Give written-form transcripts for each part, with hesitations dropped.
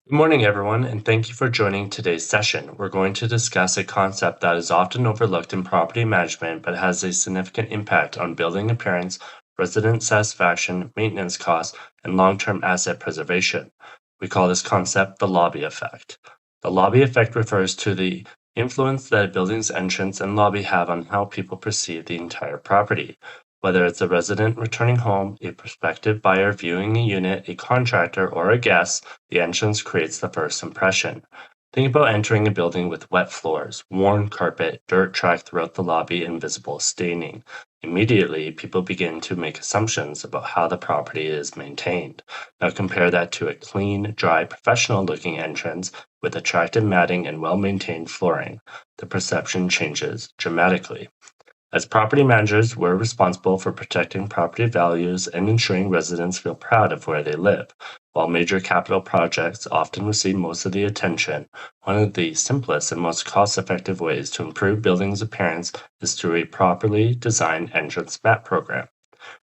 Good morning, everyone, and thank you for joining today's session. We're going to discuss a concept that is often overlooked in property management but has a significant impact on building appearance, resident satisfaction, maintenance costs, and long-term asset preservation. We call this concept the lobby effect. The lobby effect refers to the influence that a building's entrance and lobby have on how people perceive the entire property. Whether it's a resident returning home, a prospective buyer viewing a unit, a contractor, or a guest, the entrance creates the first impression. Think about entering a building with wet floors, worn carpet, dirt tracked throughout the lobby, and visible staining. Immediately, people begin to make assumptions about how the property is maintained. Now compare that to a clean, dry, professional-looking entrance with attractive matting and well-maintained flooring. The perception changes dramatically. As property managers, we're responsible for protecting property values and ensuring residents feel proud of where they live. While major capital projects often receive most of the attention, one of the simplest and most cost-effective ways to improve buildings' appearance is through a properly designed entrance mat program.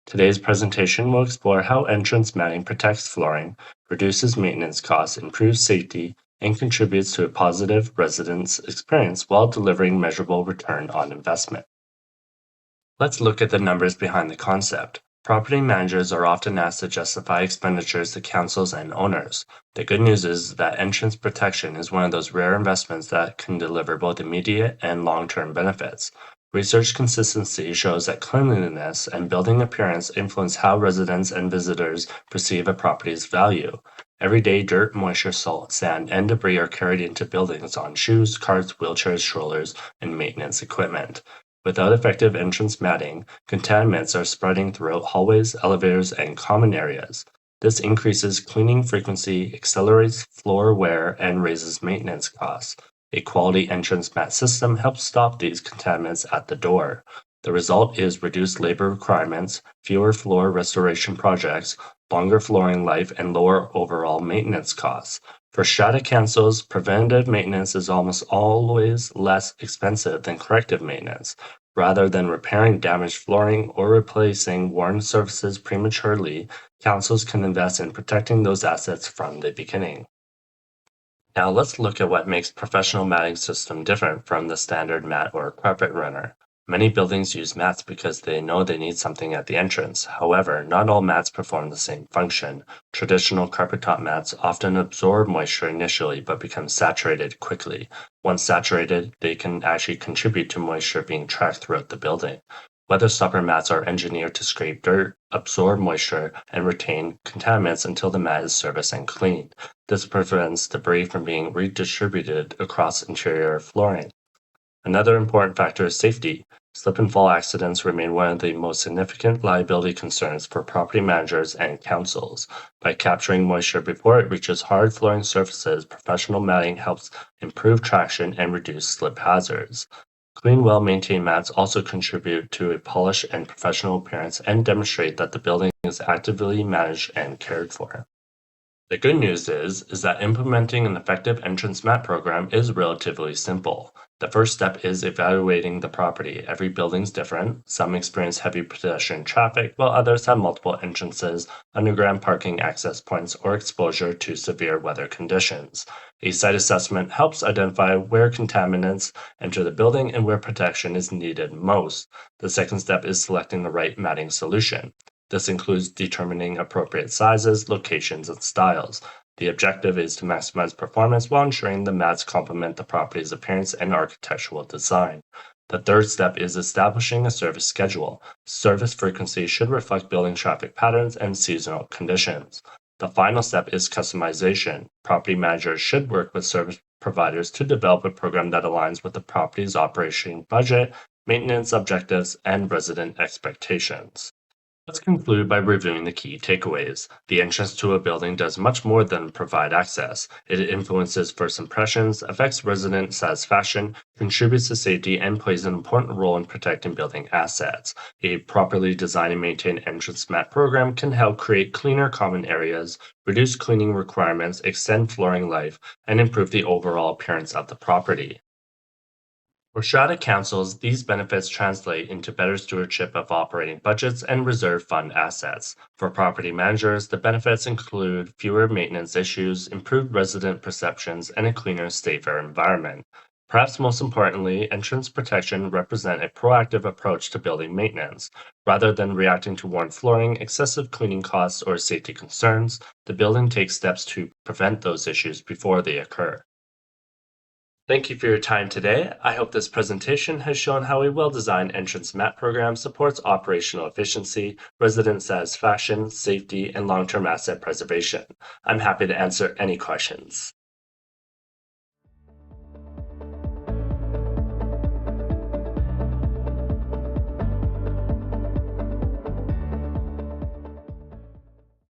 Today's presentation will explore how entrance matting protects flooring, reduces maintenance costs, improves safety, and contributes to a positive residents' experience while delivering measurable return on investment. Let's look at the numbers behind the concept. Property managers are often asked to justify expenditures to councils and owners. The good news is that entrance protection is one of those rare investments that can deliver both immediate and long-term benefits. Research consistency shows that cleanliness and building appearance influence how residents and visitors perceive a property's value. Every day, dirt, moisture, salt, sand, and debris are carried into buildings on shoes, carts, wheelchairs, strollers, and maintenance equipment. Without effective entrance matting, contaminants are spreading throughout hallways, elevators, and common areas. This increases cleaning frequency, accelerates floor wear, and raises maintenance costs. A quality entrance mat system helps stop these contaminants at the door. The result is reduced labor requirements, fewer floor restoration projects, longer flooring life, and lower overall maintenance costs. For strata councils, preventative maintenance is almost always less expensive than corrective maintenance. Rather than repairing damaged flooring or replacing worn surfaces prematurely, councils can invest in protecting those assets from the beginning. Now let's look at what makes professional matting system different from the standard mat or carpet runner. Many buildings use mats because they know they need something at the entrance. However, not all mats perform the same function. Traditional carpet top mats often absorb moisture initially but become saturated quickly. Once saturated, they can actually contribute to moisture being trapped throughout the building. Weather stopper mats are engineered to scrape dirt, absorb moisture, and retain contaminants until the mat is serviced and cleaned. This prevents debris from being redistributed across interior flooring. Another important factor is safety. Slip and fall accidents remain one of the most significant liability concerns for property managers and councils. By capturing moisture before it reaches hard flooring surfaces, professional matting helps improve traction and reduce slip hazards. Clean, well-maintained mats also contribute to a polished and professional appearance and demonstrate that the building is actively managed and cared for. The good news is that implementing an effective entrance mat program is relatively simple. The first step is evaluating the property. Every building's different. Some experience heavy pedestrian traffic, while others have multiple entrances, underground parking access points, or exposure to severe weather conditions. A site assessment helps identify where contaminants enter the building and where protection is needed most. The second step is selecting the right matting solution. This includes determining appropriate sizes, locations, and styles. The objective is to maximize performance while ensuring the mats complement the property's appearance and architectural design. The third step is establishing a service schedule. Service frequency should reflect building traffic patterns and seasonal conditions. The final step is customization. Property managers should work with service providers to develop a program that aligns with the property's operation budget, maintenance objectives, and resident expectations. Let's conclude by reviewing the key takeaways. The entrance to a building does much more than provide access. It influences first impressions, affects resident satisfaction, contributes to safety, and plays an important role in protecting building assets. A properly designed and maintained entrance mat program can help create cleaner common areas, reduce cleaning requirements, extend flooring life, and improve the overall appearance of the property. For strata councils, these benefits translate into better stewardship of operating budgets and reserve fund assets. For property managers, the benefits include fewer maintenance issues, improved resident perceptions, and a cleaner, safer environment. Perhaps most importantly, entrance protection represent a proactive approach to building maintenance. Rather than reacting to worn flooring, excessive cleaning costs, or safety concerns, the building takes steps to prevent those issues before they occur. Thank you for your time today. I hope this presentation has shown how a well-designed entrance map program supports operational efficiency, resident satisfaction, safety, and long-term asset preservation. I'm happy to answer any questions.